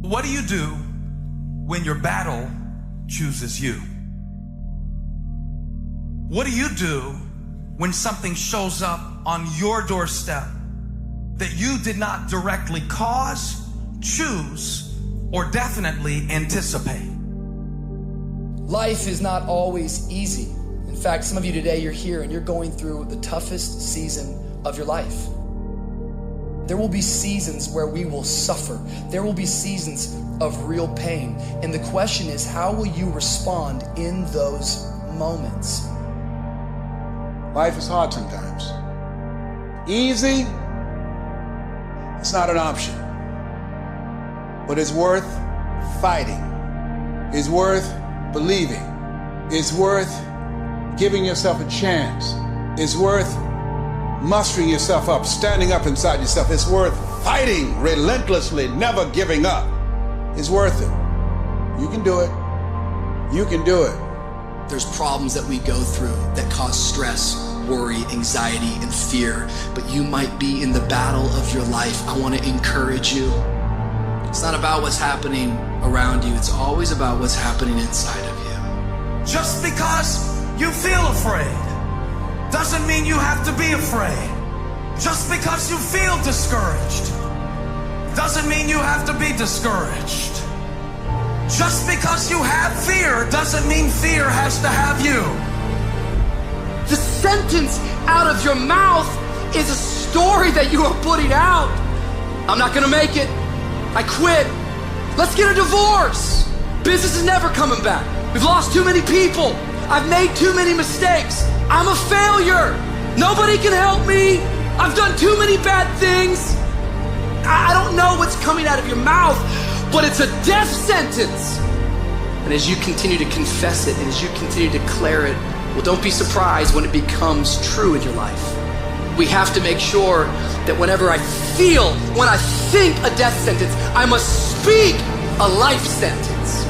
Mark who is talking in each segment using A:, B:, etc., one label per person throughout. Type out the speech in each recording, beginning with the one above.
A: What do you do when your battle chooses you? What do you do when something shows up on your doorstep that you did not directly cause, choose, or definitely anticipate?
B: Life is not always easy. In fact, some of you today, you're here and you're going through the toughest season of your life. There will be seasons where we will suffer. There will be seasons of real pain. And the question is, how will you respond in those moments?
C: Life is hard sometimes. Easy, it's not an option. But it's worth fighting. It's worth believing. It's worth giving yourself a chance. It's worth mustering yourself up, standing up inside yourself. It's worth fighting relentlessly, never giving up. It's worth it. You can do it. You can do it.
B: There's problems that we go through that cause stress, worry, anxiety, and fear. But you might be in the battle of your life. I want to encourage you. It's not about what's happening around you. It's always about what's happening inside of you.
A: Just because you feel afraid doesn't mean you have to be afraid. Just because you feel discouraged doesn't mean you have to be discouraged. Just because you have fear doesn't mean fear has to have you.
B: The sentence out of your mouth is a story that you are putting out. I'm not gonna make it. I quit. Let's get a divorce. Business is never coming back. We've lost too many people. I've made too many mistakes. I'm a failure. Nobody can help me. I've done too many bad things. I don't know what's coming out of your mouth, but it's a death sentence. And as you continue to confess it and as you continue to declare it, well, don't be surprised when it becomes true in your life. We have to make sure that whenever I think a death sentence, I must speak a life sentence.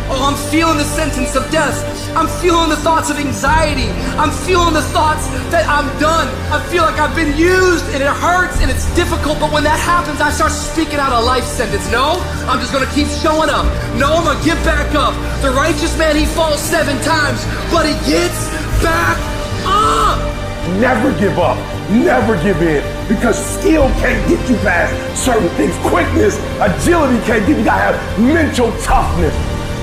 B: Oh, I'm feeling the sentence of death. I'm feeling the thoughts of anxiety. I'm feeling the thoughts that I'm done. I feel like I've been used and it hurts and it's difficult. But when that happens, I start speaking out a life sentence. No, I'm just gonna keep showing up. No, I'm gonna get back up. The righteous man, he falls 7 times, but he gets back up.
D: Never give up. Never give in. Because skill can't get you past certain things. Quickness, agility can't get you. You gotta have mental toughness.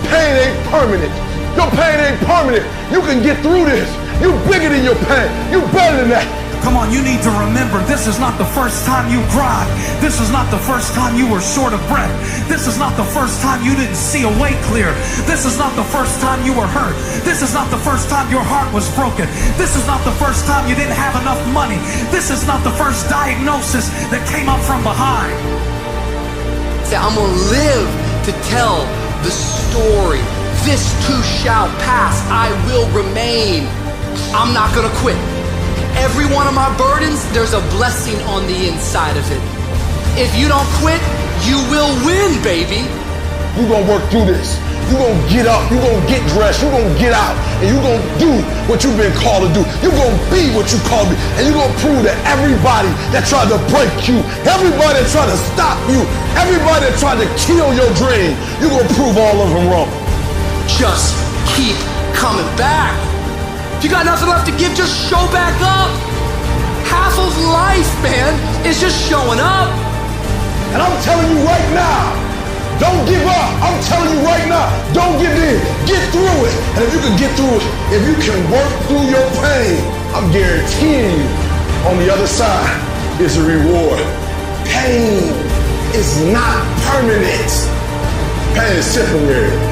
D: Pain ain't permanent. Your pain ain't permanent. You can get through this. You bigger than your pain. You better than that.
A: Come on, you need to remember, this is not the first time you cried. This is not the first time you were short of breath. This is not the first time you didn't see a way clear. This is not the first time you were hurt. This is not the first time your heart was broken. This is not the first time you didn't have enough money. This is not the first diagnosis that came up from behind.
B: Say, I'm gonna live to tell the story. This too shall pass. I will remain. I'm not gonna quit. Every one of my burdens, there's a blessing on the inside of it. If you don't quit, you will win, baby.
D: You're gonna work through this. You're gonna get up. You're gonna get dressed. You're gonna get out. And you're gonna do what you've been called to do. You're gonna be what you called to be. And you're gonna prove to everybody that tried to break you, everybody that tried to stop you, everybody that tried to kill your dream, you're gonna prove all of them wrong.
B: Just keep coming back. If you got nothing left to give, just show back up. Half of life, man, is just showing up.
D: And I'm telling you right now, don't give up. I'm telling you right now, don't give in. Get through it. And if you can get through it, if you can work through your pain, I'm guaranteeing you on the other side is a reward. Pain is not permanent. Pain is temporary.